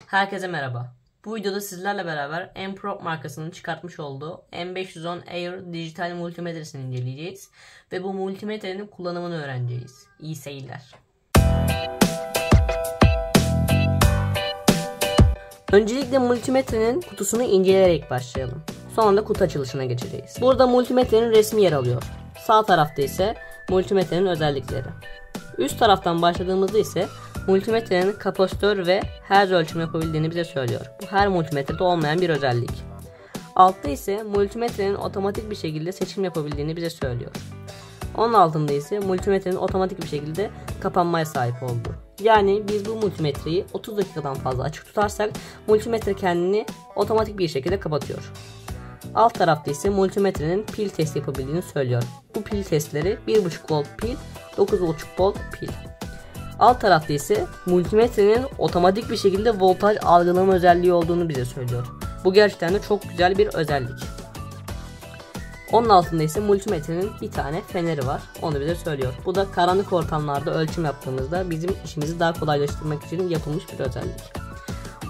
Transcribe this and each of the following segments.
Herkese merhaba. Bu videoda sizlerle beraber M-Probe markasının çıkartmış olduğu M510 Air dijital multimetresini inceleyeceğiz ve bu multimetrenin kullanımını öğreneceğiz. İyi seyirler. Öncelikle multimetrenin kutusunu inceleyerek başlayalım. Sonra da kutu açılışına geçeceğiz. Burada multimetrenin resmi yer alıyor. Sağ tarafta ise multimetrenin özellikleri. Üst taraftan başladığımızda ise multimetrenin kapasitör ve hertz ölçümü yapabildiğini bize söylüyor. Bu her multimetrede olmayan bir özellik. Altta ise multimetrenin otomatik bir şekilde seçim yapabildiğini bize söylüyor. Onun altında ise multimetrenin otomatik bir şekilde kapanmaya sahip olduğu. Yani biz bu multimetreyi 30 dakikadan fazla açık tutarsak multimetre kendini otomatik bir şekilde kapatıyor. Alt tarafta ise multimetrenin pil testi yapabildiğini söylüyor. Bu pil testleri 1.5 volt pil, 9.5 volt pil. Alt tarafta ise multimetrenin otomatik bir şekilde voltaj algılama özelliği olduğunu bize söylüyor. Bu gerçekten de çok güzel bir özellik. Onun altında ise multimetrenin bir tane feneri var. Onu bize söylüyor. Bu da karanlık ortamlarda ölçüm yaptığımızda bizim işimizi daha kolaylaştırmak için yapılmış bir özellik.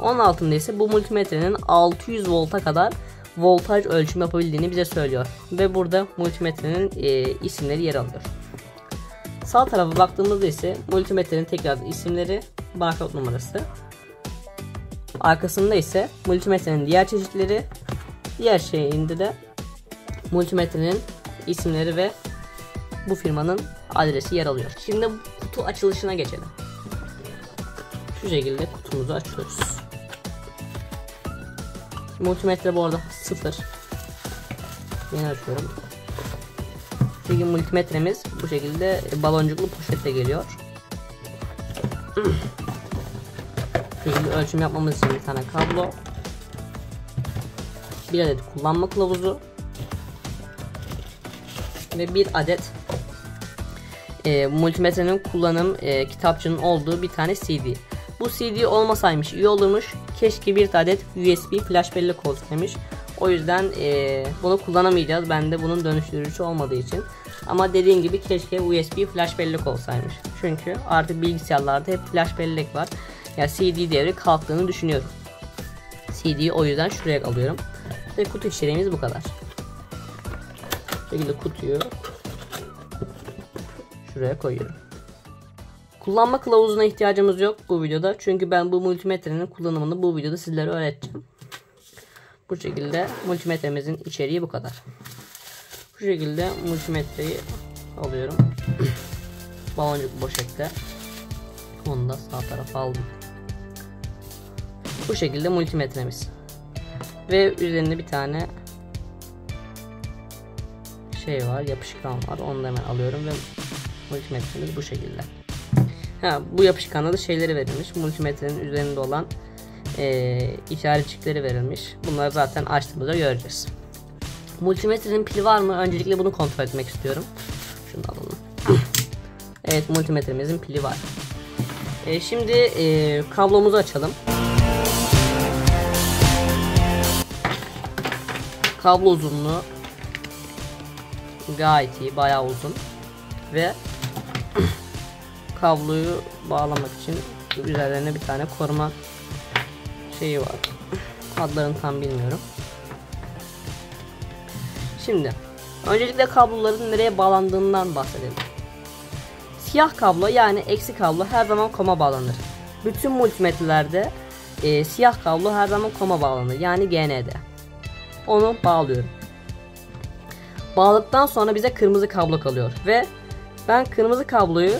Onun altında ise bu multimetrenin 600 volta kadar voltaj ölçüm yapabildiğini bize söylüyor. Ve burada multimetrenin isimleri yer alıyor. Sağ tarafa baktığımızda ise multimetrenin tekrar isimleri, barkod numarası. Arkasında ise multimetrenin diğer çeşitleri, diğer şeyinde de multimetrenin isimleri ve bu firmanın adresi yer alıyor. Şimdi kutu açılışına geçelim. Şu şekilde kutumuzu açıyoruz. Multimetre bu arada 0. Yeni açıyorum. Çünkü multimetremiz bu şekilde baloncuklu poşetle geliyor. Şu şekilde ölçüm yapmamız için bir tane kablo, bir adet kullanma kılavuzu ve bir adet multimetrenin kullanım kitapçının olduğu bir tane CD. Bu CD olmasaymış iyi olurmuş. Keşke bir adet USB flash bellek olsaymış. O yüzden bunu kullanamayacağız. Bende bunun dönüştürücüsü olmadığı için. Ama dediğim gibi keşke USB flash bellek olsaymış. Çünkü artık bilgisayarlarda hep flash bellek var. Yani CD devri kalktığını düşünüyorum. CD'yi o yüzden şuraya alıyorum. Ve kutu içeriğimiz bu kadar. Bu şekilde kutuyu şuraya koyuyorum. Kullanma kılavuzuna ihtiyacımız yok bu videoda. Çünkü ben bu multimetrenin kullanımını bu videoda sizlere öğreteceğim. Bu şekilde multimetremizin içeriği bu kadar. Bu şekilde multimetreyi alıyorum. Baloncuk poşette. Onu da sağ tarafa aldım. Bu şekilde multimetremiz. Ve üzerinde bir tane şey var, yapışkan var. Onu da hemen alıyorum ve multimetremiz bu şekilde. Bu yapışkanda da şeyleri verilmiş. Multimetrenin üzerinde olan işaretçikleri verilmiş. Bunları zaten açtığımızda göreceğiz. Multimetrenin pili var mı? Öncelikle bunu kontrol etmek istiyorum. Şunu alalım. Evet, multimetremizin pili var. Şimdi kablomuzu açalım. Kablo uzunluğu gayet iyi, bayağı uzun ve kabloyu bağlamak için üzerlerine bir tane koruma şeyi var. Adlarını tam bilmiyorum. Şimdi öncelikle kabloların nereye bağlandığından bahsedelim. Siyah kablo yani eksi kablo her zaman koma bağlanır. Bütün multimetrelerde siyah kablo her zaman koma bağlanır. Yani GND. Onu bağlıyorum. Bağladıktan sonra bize kırmızı kablo kalıyor ve ben kırmızı kabloyu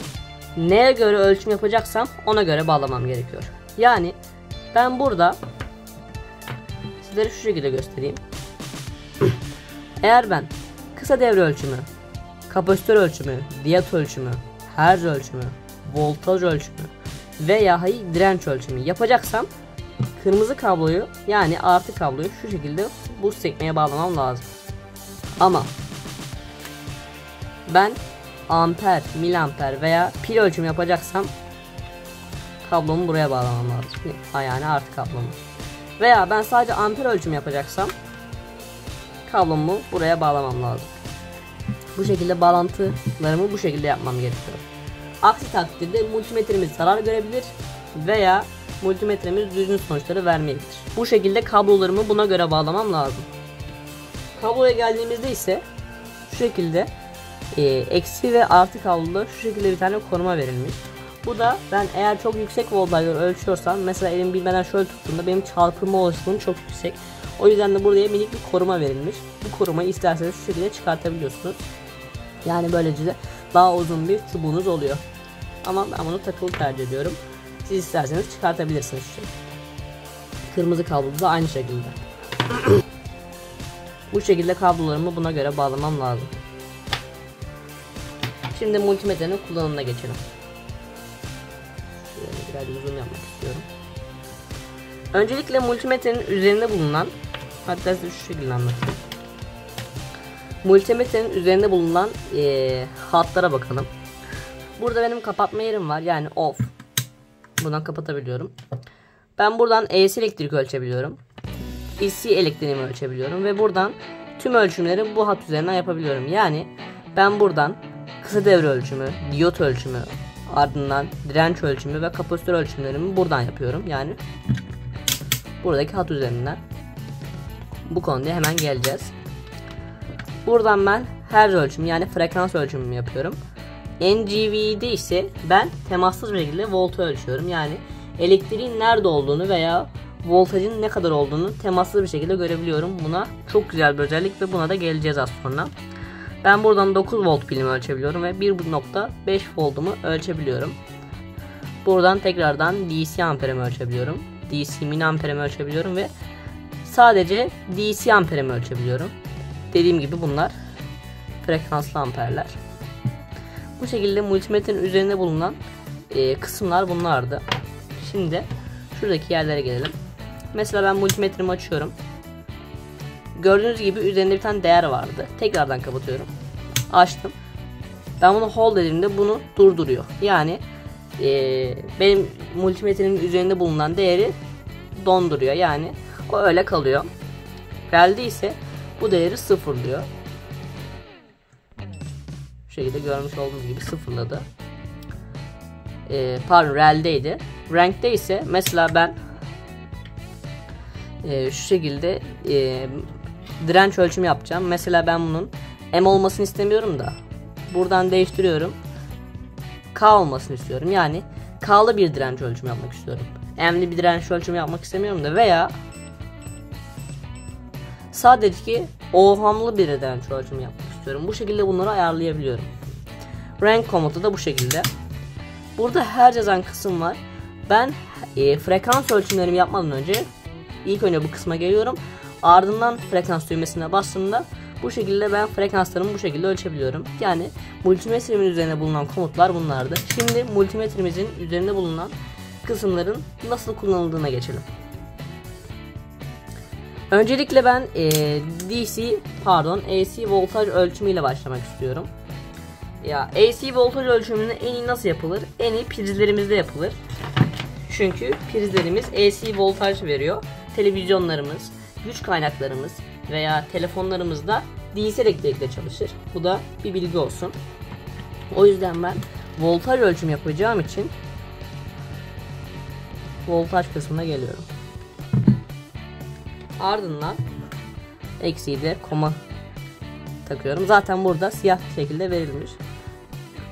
neye göre ölçüm yapacaksam ona göre bağlamam gerekiyor. Yani ben burada sizlere şu şekilde göstereyim. Eğer ben kısa devre ölçümü, kapasitör ölçümü, diyot ölçümü, hertz ölçümü, voltaj ölçümü veya direnç ölçümü yapacaksam kırmızı kabloyu yani artı kabloyu şu şekilde bu sekmeye bağlamam lazım. Ama ben amper, miliamper veya pil ölçümü yapacaksam kablomu buraya bağlamam lazım. Yani artı kablomu. Veya ben sadece amper ölçümü yapacaksam kablomu buraya bağlamam lazım. Bu şekilde bağlantılarımı bu şekilde yapmam gerekiyor. Aksi takdirde multimetremiz zarar görebilir veya multimetremiz düzgün sonuçları vermelidir. Bu şekilde kablolarımı buna göre bağlamam lazım. Kabloya geldiğimizde ise şu şekilde eksi ve artı kabloda şu şekilde bir tane koruma verilmiş. Bu da ben eğer çok yüksek voltajları ölçüyorsam, mesela elim bilmeden şöyle tuttuğumda benim çarpılma olasılığım çok yüksek. O yüzden de buraya minik bir koruma verilmiş. Bu korumayı isterseniz şu şekilde çıkartabiliyorsunuz. Yani böylece de daha uzun bir çubuğunuz oluyor. Ama ben bunu takılı tercih ediyorum. Siz isterseniz çıkartabilirsiniz. Kırmızı kablo da aynı şekilde. Bu şekilde kablolarımı buna göre bağlamam lazım. Şimdi multimetrenin kullanımına geçelim. Biraz zoom yapmak istiyorum. Öncelikle multimetrenin üzerinde bulunan, hatta size şu şekilde anlatayım. Multimetrenin üzerinde bulunan hatlara bakalım. Burada benim kapatma yerim var, yani off. Buradan kapatabiliyorum. Ben buradan AC elektrik ölçebiliyorum. DC elektriğimi ölçebiliyorum ve buradan tüm ölçümleri bu hat üzerinden yapabiliyorum. Yani ben buradan kısa devre ölçümü, diyot ölçümü, ardından direnç ölçümü ve kapasitör ölçümlerimi buradan yapıyorum. Yani buradaki hat üzerinden. Bu konuya hemen geleceğiz. Buradan ben hertz ölçümü, yani frekans ölçümümü yapıyorum. NGV'de ise ben temassız bir şekilde voltu ölçüyorum. Yani elektriğin nerede olduğunu veya voltajın ne kadar olduğunu temassız bir şekilde görebiliyorum. Buna çok güzel bir özellik ve buna da geleceğiz az sonra. Ben buradan 9 volt pilimi ölçebiliyorum ve 1.5 voltumu ölçebiliyorum. Buradan tekrardan DC amperimi ölçebiliyorum. DC mini amperimi ölçebiliyorum ve sadece DC amperimi ölçebiliyorum. Dediğim gibi bunlar frekanslı amperler. Bu şekilde multimetrenin üzerinde bulunan kısımlar bunlardı. Şimdi şuradaki yerlere gelelim. Mesela ben multimetremi açıyorum. Gördüğünüz gibi üzerinde bir tane değer vardı. Tekrardan kapatıyorum. Açtım. Ben bunu hold dediğimde bunu durduruyor. Yani benim multimetrenin üzerinde bulunan değeri donduruyor. Yani o öyle kalıyor. Real'de ise bu değeri sıfırlıyor. Bu şekilde görmüş olduğunuz gibi sıfırladı. Pardon, real'deydi. Rank'te ise mesela ben şu şekilde direnç ölçümü yapacağım. Mesela ben bunun M olmasını istemiyorum da buradan değiştiriyorum. K olmasını istiyorum. Yani K'lı bir direnç ölçümü yapmak istiyorum. M'li bir direnç ölçümü yapmak istemiyorum da veya sadece ohm'lı bir direnç ölçümü yapmak istiyorum. Bu şekilde bunları ayarlayabiliyorum. Rank komutu da bu şekilde. Burada her yazan kısım var. Ben frekans ölçümlerimi yapmadan önce ilk önce bu kısma geliyorum. Ardından frekans düğmesine bastığımda bu şekilde ben frekanslarımı bu şekilde ölçebiliyorum. Yani multimetremin üzerine bulunan komutlar bunlardı. Şimdi multimetremizin üzerinde bulunan kısımların nasıl kullanıldığına geçelim. Öncelikle ben AC voltaj ölçümü ile başlamak istiyorum. Ya AC voltaj ölçümünü en iyi nasıl yapılır? En iyi prizlerimizde yapılır. Çünkü prizlerimiz AC voltaj veriyor. Televizyonlarımız, güç kaynaklarımız veya telefonlarımız da DC elektrikle çalışır. Bu da bir bilgi olsun. O yüzden ben voltaj ölçüm yapacağım için voltaj kısmına geliyorum. Ardından eksiği de koma takıyorum. Zaten burada siyah bir şekilde verilmiş.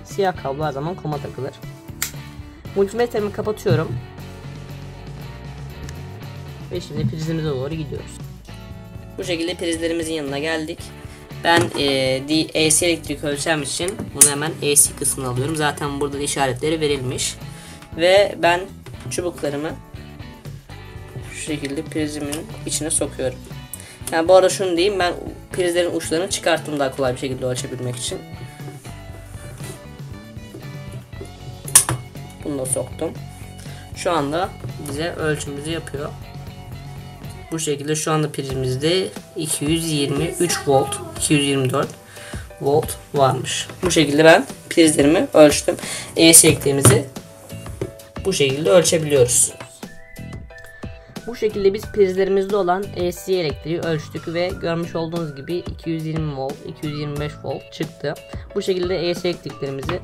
Siyah kablo her zaman koma takılır. Multimetremi kapatıyorum. Ve şimdi prizimize doğru gidiyoruz. Bu şekilde prizlerimizin yanına geldik. Ben AC elektrik ölçem için bunu hemen AC kısmına alıyorum. Zaten burada işaretleri verilmiş. Ve ben çubuklarımı şu şekilde prizimin içine sokuyorum. Yani bu arada şunu diyeyim, ben prizlerin uçlarını çıkarttım daha kolay bir şekilde ölçebilmek için. Bunu da soktum. Şu anda bize ölçümümüzü yapıyor. Bu şekilde şu anda prizimizde 223 volt, 224 volt varmış. Bu şekilde ben prizlerimi ölçtüm. AC elektriğimizi bu şekilde ölçebiliyoruz. Bu şekilde biz prizlerimizde olan AC elektriği ölçtük ve görmüş olduğunuz gibi 220 volt, 225 volt çıktı. Bu şekilde AC elektriklerimizi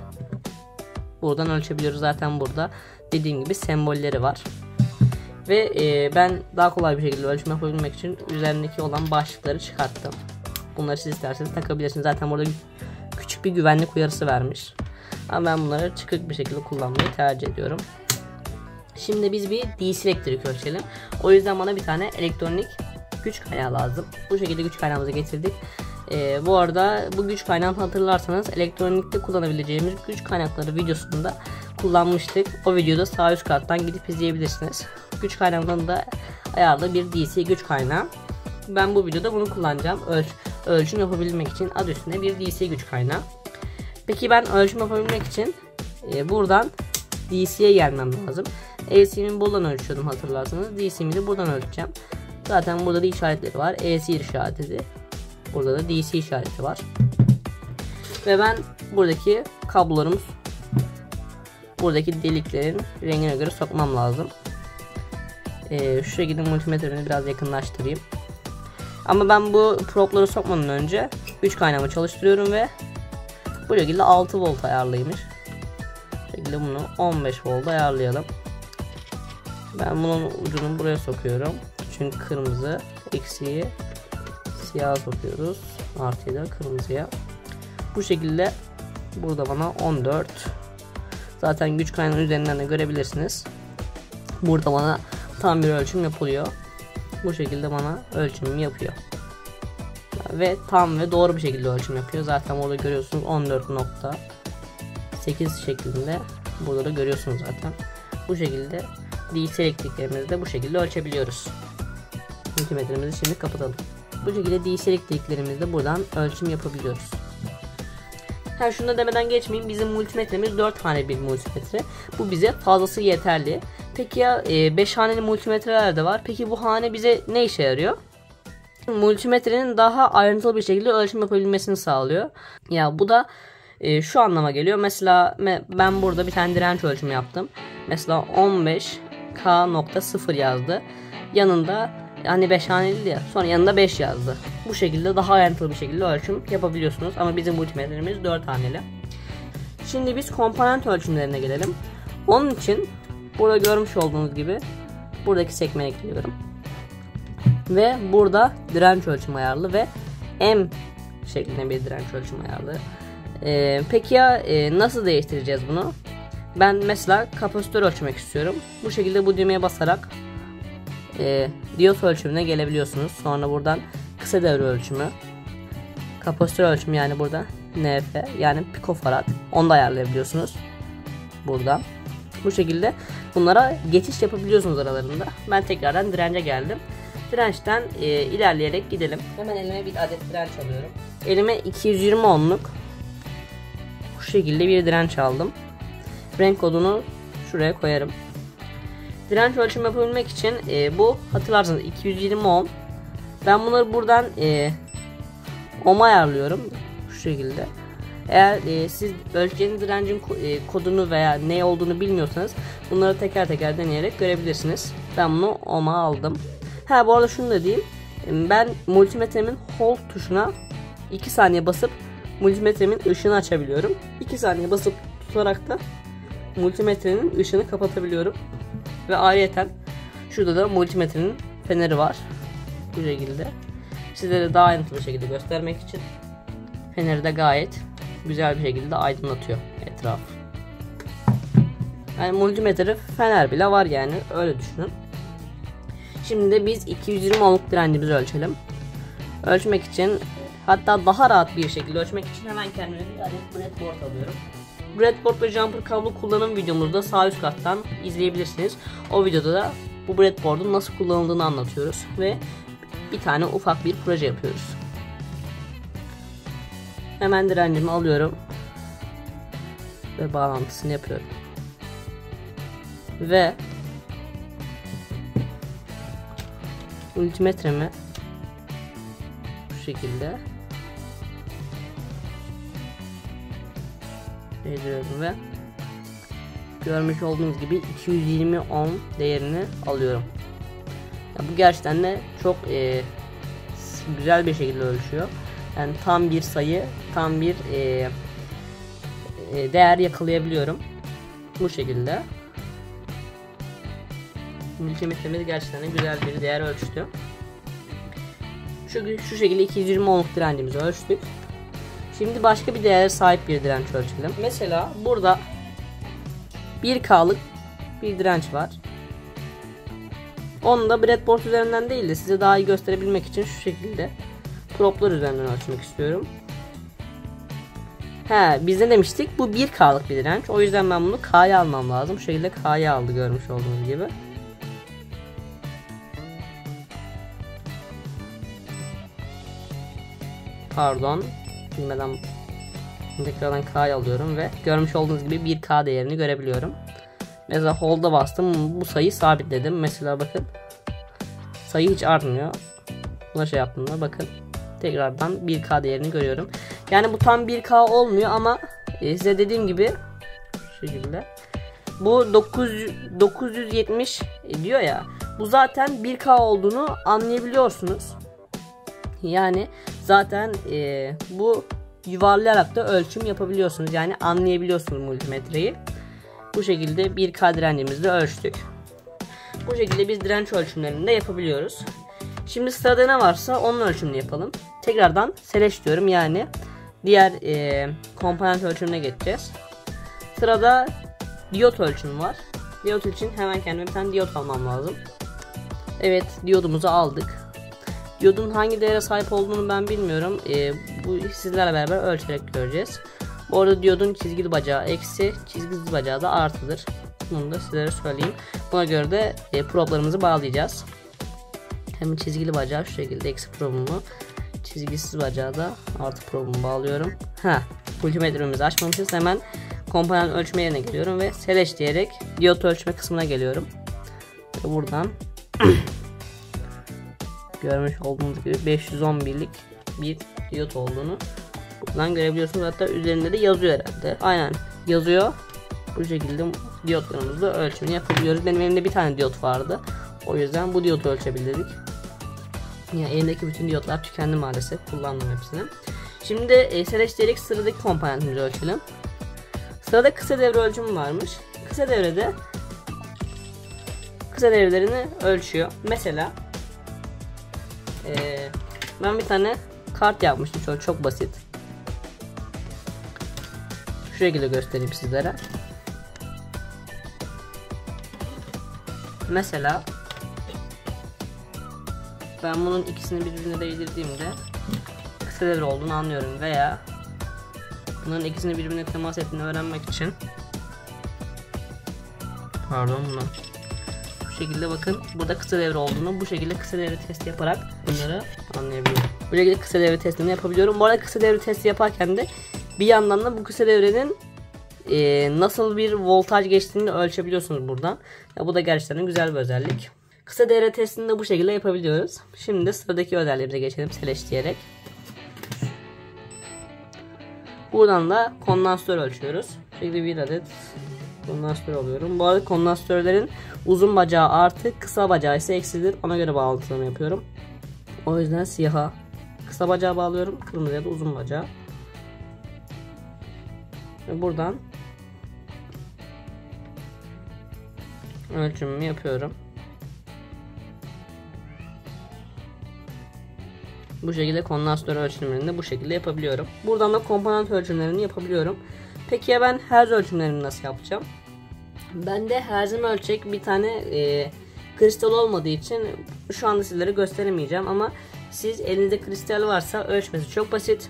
buradan ölçebiliyoruz. Zaten burada dediğim gibi sembolleri var. Ve ben daha kolay bir şekilde ölçüm yapabilmek için üzerindeki olan başlıkları çıkarttım. Bunları siz isterseniz takabilirsiniz. Zaten burada küçük bir güvenlik uyarısı vermiş. Ama ben bunları çıkık bir şekilde kullanmayı tercih ediyorum. Şimdi biz bir DC elektrik ölçelim. O yüzden bana bir tane elektronik güç kaynağı lazım. Bu şekilde güç kaynağımızı getirdik. Bu arada bu güç kaynağını hatırlarsanız elektronikte kullanabileceğimiz güç kaynakları videosunda kullanmıştık. O videoda sağ üst karttan gidip izleyebilirsiniz. Güç kaynağından da ayarlı bir DC güç kaynağı. Ben bu videoda bunu kullanacağım. Ölçüm yapabilmek için adı üstünde bir DC güç kaynağı. Peki ben ölçüm yapabilmek için buradan DC'ye gelmem lazım. AC'mi buradan ölçüyordum hatırlarsanız. DC'mi de buradan ölçeceğim. Zaten burada da işaretleri var. AC işareti. Burada da DC işareti var. Ve ben buradaki kablolarımız buradaki deliklerin rengine göre sokmam lazım. Şu şekilde multimetremi biraz yakınlaştırayım. Ama ben bu propları sokmadan önce güç kaynağımı çalıştırıyorum ve bu şekilde 6 volt ayarlıymış. Bu şekilde bunu 15 volt ayarlayalım. Ben bunun ucunu buraya sokuyorum. Çünkü kırmızı, eksiği siyah sokuyoruz. Artıyı da kırmızıya. Bu şekilde burada bana 14. Zaten güç kaynağı üzerinden de görebilirsiniz. Burada bana tam bir ölçüm yapılıyor. Bu şekilde bana ölçümümü yapıyor. Ve tam ve doğru bir şekilde ölçüm yapıyor. Zaten orada görüyorsunuz 14.8 şeklinde. Burada da görüyorsunuz zaten. Bu şekilde DC elektriklerimizi de bu şekilde ölçebiliyoruz. Multimetremizi şimdi kapatalım. Bu şekilde DC elektriklerimizde buradan ölçüm yapabiliyoruz. Şunu da demeden geçmeyin. Bizim multimetremiz 4 haneli bir multimetre. Bu bize fazlası yeterli. Peki ya 5 haneli multimetreler de var. Peki bu hane bize ne işe yarıyor? Multimetrenin daha ayrıntılı bir şekilde ölçüm yapabilmesini sağlıyor. Ya bu da şu anlama geliyor. Mesela ben burada bir tane direnç ölçümü yaptım. Mesela 15K.0 yazdı. Yanında hani 5 haneli ya. Sonra yanında 5 yazdı. Bu şekilde daha ayrıntılı bir şekilde ölçüm yapabiliyorsunuz. Ama bizim multimetremiz 4 haneli. Şimdi biz komponent ölçümlerine gelelim. Onun için burada görmüş olduğunuz gibi buradaki sekmeye ekliyorum. Ve burada direnç ölçüm ayarlı ve M şeklinde bir direnç ölçüm ayarlı. Peki ya nasıl değiştireceğiz bunu? Ben mesela kapasitör ölçmek istiyorum. Bu şekilde bu düğmeye basarak diyot ölçümüne gelebiliyorsunuz. Sonra buradan kısa devre ölçümü, kapasitör ölçümü yani burada NF yani pikofarad, onu da ayarlayabiliyorsunuz buradan. Bu şekilde bunlara geçiş yapabiliyorsunuz aralarında. Ben tekrardan dirence geldim. Dirençten ilerleyerek gidelim. Hemen elime bir adet direnç alıyorum. Elime 220 ohmluk bu şekilde bir direnç aldım. Renk kodunu şuraya koyarım. Direnç ölçüm yapabilmek için bu hatırlarsanız 220 ohm. Ben bunları buradan ohm ayarlıyorum şu şekilde. Eğer siz ölçeceğiniz direncin kodunu veya ne olduğunu bilmiyorsanız bunları teker teker deneyerek görebilirsiniz. Ben bunu ohm'a aldım. Bu arada şunu da diyeyim. Ben multimetremin hold tuşuna 2 saniye basıp multimetremin ışığını açabiliyorum. 2 saniye basıp tutarak da multimetrenin ışığını kapatabiliyorum. Ve ayrıyeten şurada da multimetrenin feneri var. Bu şekilde. Sizlere daha ayrıntılı bir şekilde göstermek için feneri de gayet güzel bir şekilde aydınlatıyor etrafı. Yani multimetre fener bile var yani öyle düşünün. Şimdi de biz 220 ohmluk direncimizi ölçelim. Ölçmek için hatta daha rahat bir şekilde ölçmek için hemen kendime bir adet breadboard alıyorum. Breadboard ve jumper kablo kullanım videomuzda sağ üst kattan izleyebilirsiniz. O videoda da bu breadboard'un nasıl kullanıldığını anlatıyoruz ve bir tane ufak bir proje yapıyoruz. Hemen direncimi alıyorum ve bağlantısını yapıyorum. Ve multimetremi bu şekilde veriyorum ve görmüş olduğunuz gibi 220 ohm değerini alıyorum. Bu gerçekten de çok güzel bir şekilde ölçüyor. Yani tam bir sayı, tam bir değer yakalayabiliyorum. Bu şekilde. multimetremiz gerçekten güzel bir değer ölçtü. Şu şekilde 220 ohmluk direncimizi ölçtük. Şimdi başka bir değere sahip bir direnç ölçelim. Mesela burada 1K'lık bir direnç var. Onu da breadboard üzerinden değil de size daha iyi gösterebilmek için şu şekilde proplar üzerinden ölçmek istiyorum. Biz ne demiştik? Bu 1K'lık bir direnç. O yüzden ben bunu K'ya almam lazım. Şu şekilde K'ya aldı, görmüş olduğunuz gibi. Pardon. Bilmeden tekrardan K'ya alıyorum ve görmüş olduğunuz gibi 1K değerini görebiliyorum. Mesela hold'a bastım. Bu sayıyı sabitledim. Mesela bakın. Sayı hiç artmıyor. Buna şey yaptığımda bakın. Tekrardan 1K değerini görüyorum. Yani bu tam 1K olmuyor ama size dediğim gibi şu şekilde. Bu 970 diyor ya. Bu zaten 1K olduğunu anlayabiliyorsunuz. Yani zaten bu yuvarlayarak da ölçüm yapabiliyorsunuz. Yani anlayabiliyorsunuz multimetreyi. Bu şekilde 1K direncimizi de ölçtük. Bu şekilde biz direnç ölçümlerini de yapabiliyoruz. Şimdi sırada ne varsa onun ölçümünü yapalım. Tekrardan seleş diyorum, yani diğer komponent ölçümüne geçeceğiz. Sırada diyot ölçümü var. Diyot için hemen kendime bir tane diyot almam lazım. Evet, diyodumuzu aldık. Diyodun hangi değere sahip olduğunu ben bilmiyorum. Bu sizlerle beraber ölçerek göreceğiz. Bu arada diyodun çizgili bacağı eksi, çizgisiz bacağı da artıdır. Bunu da sizlere söyleyeyim. Buna göre de problarımızı bağlayacağız. Hem çizgili bacağı şu şekilde eksi probumu, çizgisiz bacağı da artı probumu bağlıyorum. Multimetremizi açmamışız. Hemen komponent ölçme yerine geliyorum ve seleş diyerek diyot ölçme kısmına geliyorum. Ve buradan görmüş olduğunuz gibi 511'lik bir diyot olduğunu buradan görebiliyorsunuz. Hatta üzerinde de yazıyor herhalde. Aynen yazıyor. Bu şekilde diyotlarımızla ölçümünü yapabiliyoruz. Benim elimde bir tane diyot vardı. O yüzden bu diyotu ölçebilirdik. Yani elimdeki bütün diyotlar tükendi maalesef. Kullandım hepsini. Şimdi seleş diyerek sıradaki komponentimizi ölçelim. Sırada kısa devre ölçümü varmış. Kısa devrede kısa devrelerini ölçüyor. Mesela ben bir tane kart yapmıştım. Çok basit. Şu şekilde göstereyim sizlere. Mesela ben bunun ikisini birbirine değdirdiğimde kısa devre olduğunu anlıyorum veya bunların ikisini birbirine temas ettiğini öğrenmek için bu şekilde bakın burada kısa devre olduğunu, bu şekilde kısa devre testi yaparak bunları anlayabiliyorum. Bu şekilde kısa devre testini yapabiliyorum. Bu arada kısa devre testi yaparken de bir yandan da bu kısa devrenin nasıl bir voltaj geçtiğini ölçebiliyorsunuz buradan. Bu da gerçekten güzel bir özellik. Kısa devre testini de bu şekilde yapabiliyoruz. Şimdi sıradaki özelliğimize geçelim seleş diyerek. Buradan da kondansatör ölçüyoruz. Şöyle bir adet kondansatör alıyorum. Bu arada kondansatörlerin uzun bacağı artı, kısa bacağı ise eksidir. Ona göre bağlantısını yapıyorum. O yüzden siyaha kısa bacağı bağlıyorum. Kırmızıya da uzun bacağı. Ve buradan ölçümümü yapıyorum. Bu şekilde kondansatör ölçümlerini de bu şekilde yapabiliyorum. Buradan da komponent ölçümlerini yapabiliyorum. Peki ya ben hertz ölçümlerini nasıl yapacağım? Ben de hertz'imi ölçecek bir tane kristal olmadığı için şu anda sizlere gösteremeyeceğim ama siz elinizde kristal varsa ölçmesi çok basit.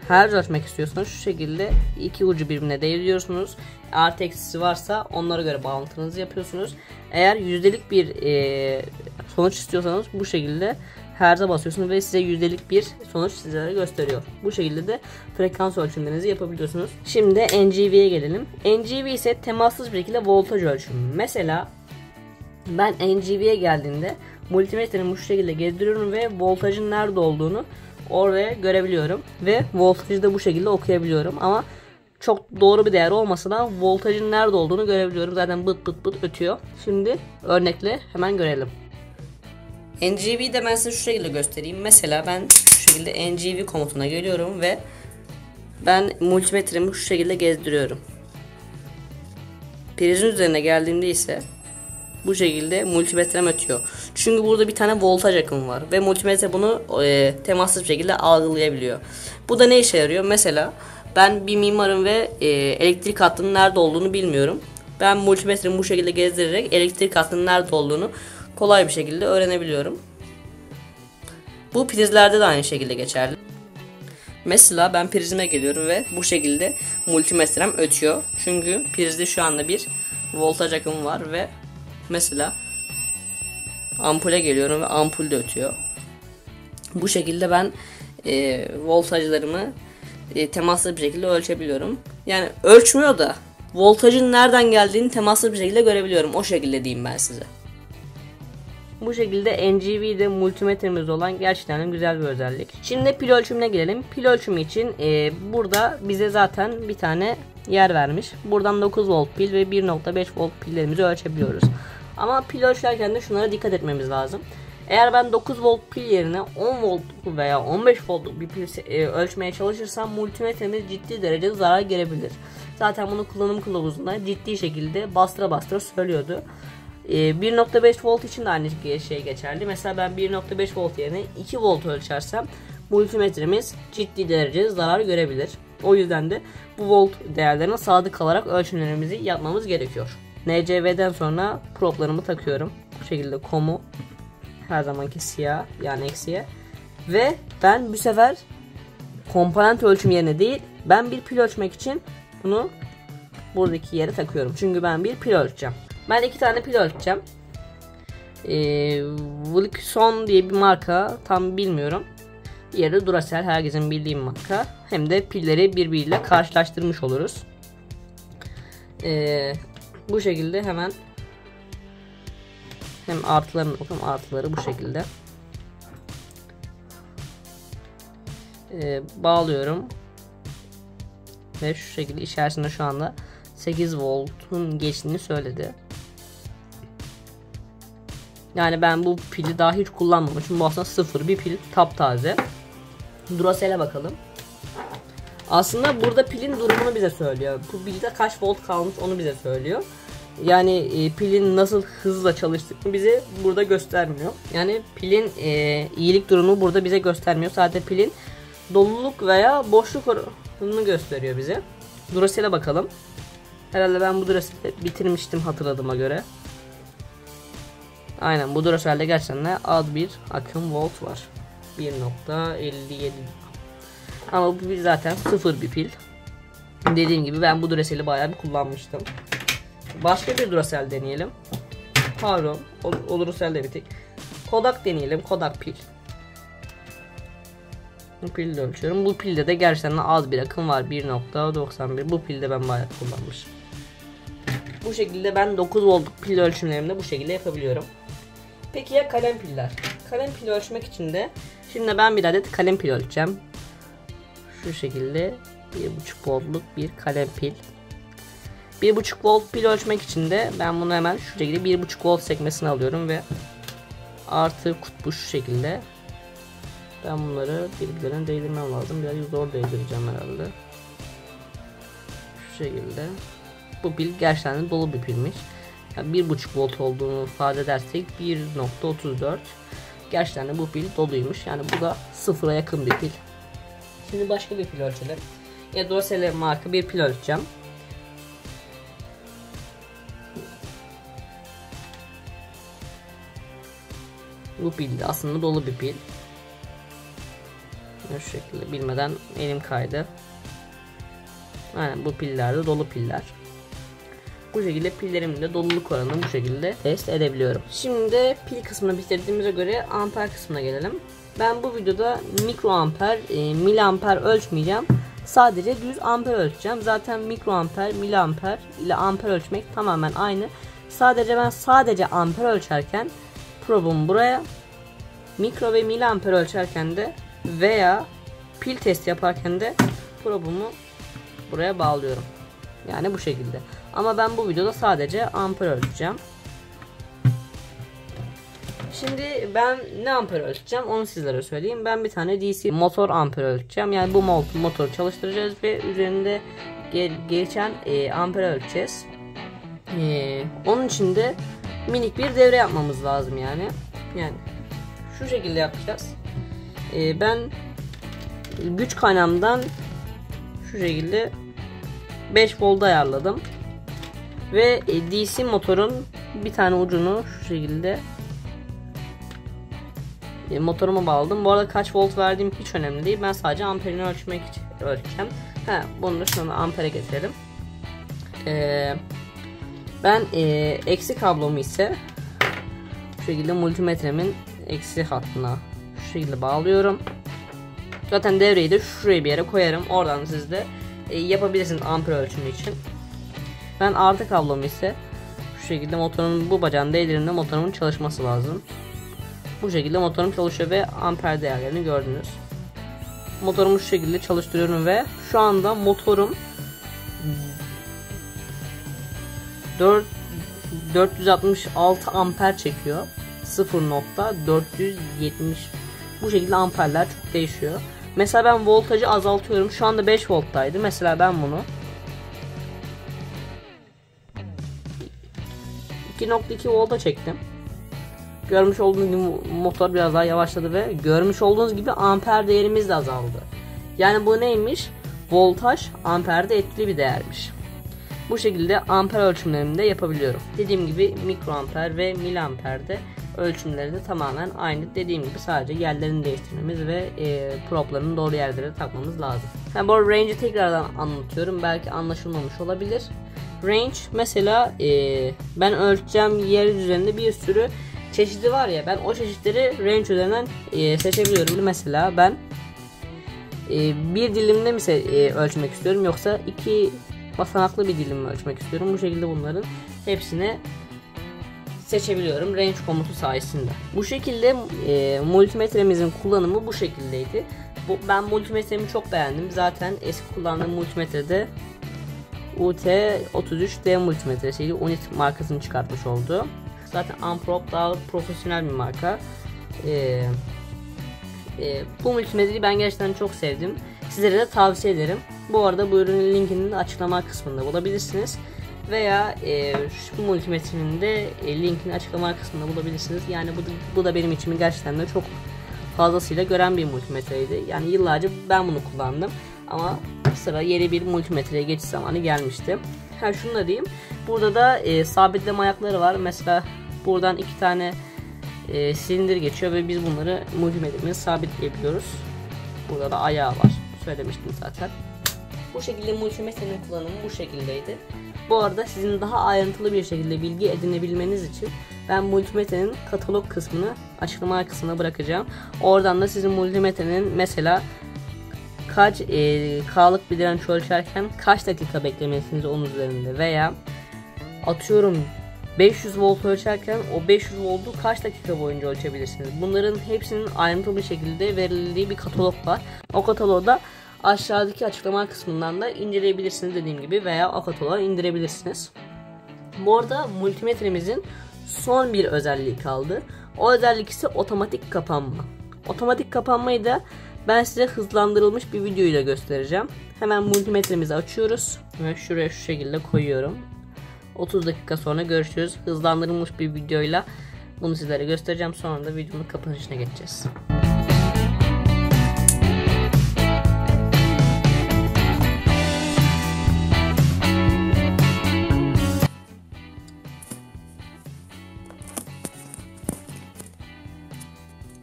Hertz ölçmek istiyorsanız şu şekilde iki ucu birbirine değdiriyorsunuz. Artı eksisi varsa onlara göre bağlantınızı yapıyorsunuz. Eğer yüzdelik bir sonuç istiyorsanız bu şekilde hertz'e basıyorsunuz ve size yüzdelik bir sonuç sizlere gösteriyor. Bu şekilde de frekans ölçümlerinizi yapabiliyorsunuz. Şimdi NGV'ye gelelim. NGV ise temassız bir şekilde voltaj ölçümü. Mesela ben NGV'ye geldiğimde multimetremi bu şekilde gezdiriyorum ve voltajın nerede olduğunu oraya görebiliyorum ve voltajı da bu şekilde okuyabiliyorum ama çok doğru bir değer olmasa da voltajın nerede olduğunu görebiliyorum. Zaten bıt bıt bıt ötüyor. Şimdi örnekle hemen görelim. NGV'yi de ben size şu şekilde göstereyim. Mesela ben şu şekilde NGV komutuna geliyorum ve ben multimetremi şu şekilde gezdiriyorum. Prizin üzerine geldiğimde ise Bu şekilde multimetrem ötüyor. Çünkü burada bir tane voltaj akımı var ve multimetre bunu temassız bir şekilde algılayabiliyor. Bu da ne işe yarıyor? Mesela ben bir mimarım ve elektrik hattının nerede olduğunu bilmiyorum. Ben multimetremi bu şekilde gezdirerek elektrik hattının nerede olduğunu kolay bir şekilde öğrenebiliyorum. Bu prizlerde de aynı şekilde geçerli. Mesela ben prizime geliyorum ve bu şekilde multimetrem ötüyor. Çünkü prizde şu anda bir voltaj akımı var ve mesela ampule geliyorum ve ampul de ötüyor. Bu şekilde ben voltajlarımı temaslı bir şekilde ölçebiliyorum. Yani ölçmüyor da voltajın nereden geldiğini temaslı bir şekilde görebiliyorum. O şekilde diyeyim ben size. Bu şekilde NGV'de multimetremiz olan gerçekten güzel bir özellik. Şimdi pil ölçümüne gelelim. Pil ölçümü için burada bize zaten bir tane yer vermiş. Buradan 9 volt pil ve 1.5 volt pillerimizi ölçebiliyoruz. Ama pil ölçerken de şunlara dikkat etmemiz lazım. Eğer ben 9 volt pil yerine 10 volt veya 15 voltluk bir pil ölçmeye çalışırsam multimetremiz ciddi derecede zarar görebilir. Zaten bunu kullanım kılavuzunda ciddi şekilde bastıra söylüyordu. 1.5 volt için de aynı şey geçerli. Mesela ben 1.5 volt yerine 2 volt ölçersem multimetremiz ciddi derecede zarar görebilir. O yüzden de bu volt değerlerine sadık kalarak ölçümlerimizi yapmamız gerekiyor. NCV'den sonra proplarımı takıyorum. Bu şekilde komu her zamanki siyah, yani eksiye. Ve ben bu sefer komponent ölçüm yerine değil, ben bir pil ölçmek için bunu buradaki yere takıyorum. Çünkü ben bir pil ölçeceğim. Ben 2 tane pil ölçeceğim. Wilson diye bir marka, tam bilmiyorum. Diğeri Duracell, herkesin bildiği marka. Hem de pilleri birbiriyle karşılaştırmış oluruz. Bu şekilde hemen hem artıları bu şekilde bağlıyorum. Ve şu şekilde içerisinde şu anda 8 voltun geçtiğini söyledi. Yani ben bu pili daha hiç kullanmamışım. Bu aslında sıfır bir pil, taptaze. Duracell'e bakalım. Aslında burada pilin durumunu bize söylüyor. Bu pilde kaç volt kalmış onu bize söylüyor. Yani pilin nasıl hızla çalıştığını bize burada göstermiyor. Yani pilin iyilik durumunu burada bize göstermiyor. Sadece pilin doluluk veya boşluk oranını gösteriyor bize. Duracell'e bakalım. Herhalde ben bu Duracell'i bitirmiştim hatırladığıma göre. Aynen, bu Duracell'de gerçekten az bir akım volt var. 1.57. Ama bu pil zaten sıfır bir pil. Dediğim gibi ben bu Duracell'i bayağı bir kullanmıştım. Başka bir Duracell deneyelim. Pardon, o Duracell de bitik. Kodak deneyelim. Kodak pil. Bu pilde ölçüyorum. Bu pilde de gerçekten az bir akım var. 1.91. Bu pilde ben bayağı kullanmışım. Bu şekilde ben 9 voltluk pil ölçümlerimi de bu şekilde yapabiliyorum. Peki ya kalem piller? Kalem pil ölçmek için de şimdi ben bir adet kalem pil ölçeceğim. Şu şekilde 1.5 voltluk bir kalem pil. 1.5 volt pil ölçmek için de ben bunu hemen şu şekilde 1.5 volt sekmesini alıyorum ve artı kutbu şu şekilde. Ben bunları birbirlerine değdirmem lazım. Biraz zor değdireceğim herhalde. Şu şekilde. Bu pil gerçekten dolu bir pilmiş. Yani 1.5 volt olduğunu ifade edersek 1.34. Gerçekten de bu pil doluymuş. Yani bu da sıfıra yakın bir pil. Şimdi başka bir pil ölçelim. Ya Duracell marka bir pil ölçeceğim. Bu pil de aslında dolu bir pil. Şu şekilde bilmeden elim kaydı. Aynen, bu pillerde dolu piller. Bu şekilde pillerimin de doluluk oranını bu şekilde test edebiliyorum. Şimdi pil kısmını bitirdiğimize göre amper kısmına gelelim. Ben bu videoda mikroamper, miliamper ölçmeyeceğim. Sadece düz amper ölçeceğim. Zaten mikroamper, miliamper ile amper ölçmek tamamen aynı. Sadece ben amper ölçerken probumu buraya, mikro ve miliamper ölçerken de veya pil testi yaparken de probumu buraya bağlıyorum. Yani bu şekilde. Ama ben bu videoda sadece amper ölçeceğim. Şimdi ben ne amper ölçeceğim onu sizlere söyleyeyim. Ben bir tane DC motor amper ölçeceğim. Yani bu motoru çalıştıracağız ve üzerinde geçen amper ölçeceğiz. Onun için de minik bir devre yapmamız lazım yani. Yani şu şekilde yapacağız. Ben güç kaynağımdan şu şekilde 5 volt ayarladım. Ve DC motorun bir tane ucunu şu şekilde motoruma bağladım. Bu arada kaç volt verdiğim hiç önemli değil. Ben sadece amperini ölçmek için ölçeceğim. Bunu da şunu ampere getirelim. Ben eksi kablomu ise şu şekilde multimetremin eksi hattına şu şekilde bağlıyorum. Zaten devreyi de şuraya bir yere koyarım. Oradan siz de yapabilirsiniz amper ölçümü için. Ben artı kablomu ise şu şekilde motorun bu bacağını değdirdiğimde motorumun çalışması lazım. Bu şekilde motorum çalışıyor ve amper değerlerini gördünüz. Motorumu şu şekilde çalıştırıyorum ve şu anda motorum 466 amper çekiyor. 0.470 bu şekilde amperler çok değişiyor. Mesela ben voltajı azaltıyorum. Şu anda 5 volttaydı. Mesela ben bunu 2.2 volta çektim. Görmüş olduğunuz gibi motor biraz daha yavaşladı ve görmüş olduğunuz gibi amper değerimiz de azaldı. Yani bu neymiş? Voltaj amperde etkili bir değermiş. Bu şekilde amper ölçümlerimi de yapabiliyorum. Dediğim gibi mikroamper ve miliamperde ölçümleri de tamamen aynı. Dediğim gibi sadece yerlerini değiştirmemiz ve proplarını doğru yerlere takmamız lazım. Bu arada range'i tekrardan anlatıyorum. Belki anlaşılmamış olabilir. Range mesela ben ölçeceğim yer üzerinde bir sürü çeşidi var ya, ben o çeşitleri range üzerinden seçebiliyorum. Mesela ben bir dilimde mi ölçmek istiyorum yoksa iki basamaklı bir dilim mi ölçmek istiyorum. Bu şekilde bunların hepsini seçebiliyorum range komutu sayesinde. Bu şekilde multimetremizin kullanımı bu şekildeydi. Ben multimetremi çok beğendim. Zaten eski kullandığım multimetrede UT33D multimetresiydi. Unit markasını çıkartmış oldu. Zaten Amprobe daha profesyonel bir marka. Bu multimetreyi ben gerçekten çok sevdim. Sizlere de tavsiye ederim. Bu arada bu ürünün linkini de açıklama kısmında bulabilirsiniz. Veya şu multimetrenin de linkini açıklama kısmında bulabilirsiniz. Yani bu da benim için gerçekten de çok fazlasıyla gören bir multimetreydi. Yani yıllarca ben bunu kullandım. Ama sıra yeni bir multimetreye geçiş zamanı gelmişti. Şunu da diyeyim. Burada da sabitleme ayakları var. Mesela buradan iki tane silindir geçiyor ve biz bunları multimetremizi sabitleyebiliyoruz. Burada da ayağı var. Söylemiştim zaten. Bu şekilde multimetrenin kullanımı bu şekildeydi. Bu arada sizin daha ayrıntılı bir şekilde bilgi edinebilmeniz için ben multimetrenin katalog kısmını açıklama kısmına bırakacağım. Oradan da sizin multimetrenin mesela kaç K'lık bir direnç ölçerken kaç dakika beklemelisiniz onun üzerinde veya atıyorum 500 volt ölçerken o 500 voltu kaç dakika boyunca ölçebilirsiniz. Bunların hepsinin ayrıntılı bir şekilde verildiği bir katalog var. O kataloğda aşağıdaki açıklama kısmından da inceleyebilirsiniz dediğim gibi veya o kataloğu indirebilirsiniz. Bu arada multimetremizin son bir özelliği kaldı. O özellik ise otomatik kapanma. Otomatik kapanmayı da ben size hızlandırılmış bir videoyla göstereceğim. Hemen multimetremizi açıyoruz ve şuraya şu şekilde koyuyorum. 30 dakika sonra görüşürüz. Hızlandırılmış bir videoyla bunu sizlere göstereceğim. Sonra da videonun kapanışına geçeceğiz.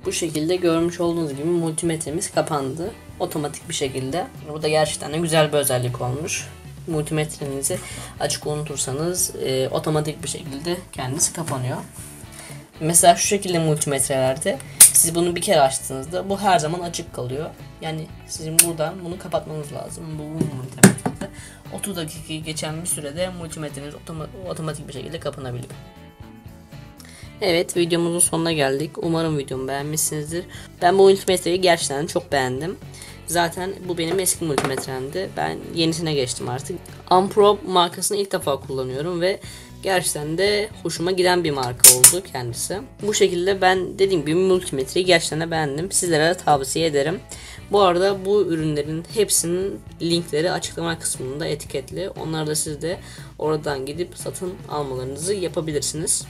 Bu şekilde görmüş olduğunuz gibi multimetremiz kapandı. Otomatik bir şekilde. Bu da gerçekten de güzel bir özellik olmuş. Multimetrenizi açık unutursanız otomatik bir şekilde kendisi kapanıyor. Mesela şu şekilde multimetrelerde siz bunu bir kere açtığınızda bu her zaman açık kalıyor. Yani sizin buradan bunu kapatmanız lazım. Bu multimetrede 30 dakika geçen bir sürede multimetreniz otomatik bir şekilde kapanabiliyor. Evet, videomuzun sonuna geldik. Umarım videomu beğenmişsinizdir. Ben bu multimetreyi gerçekten çok beğendim. Zaten bu benim eski multimetremdi. Ben yenisine geçtim artık. Amprobe markasını ilk defa kullanıyorum ve gerçekten de hoşuma giden bir marka oldu kendisi. Bu şekilde ben dediğim gibi multimetreyi gerçekten de beğendim. Sizlere de tavsiye ederim. Bu arada bu ürünlerin hepsinin linkleri açıklama kısmında etiketli. Onları da siz de oradan gidip satın almalarınızı yapabilirsiniz.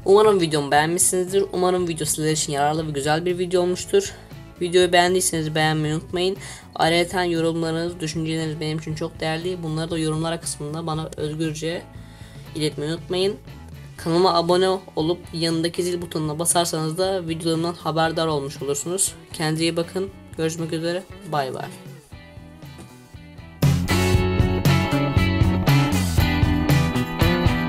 Umarım videomu beğenmişsinizdir. Umarım video sizler için yararlı ve güzel bir video olmuştur. Videoyu beğendiyseniz beğenmeyi unutmayın. Ayrıca yorumlarınız, düşünceleriniz benim için çok değerli. Bunları da yorumlar kısmında bana özgürce iletmeyi unutmayın. Kanalıma abone olup yanındaki zil butonuna basarsanız da videolarımdan haberdar olmuş olursunuz. Kendinize iyi bakın. Görüşmek üzere. Bay bay.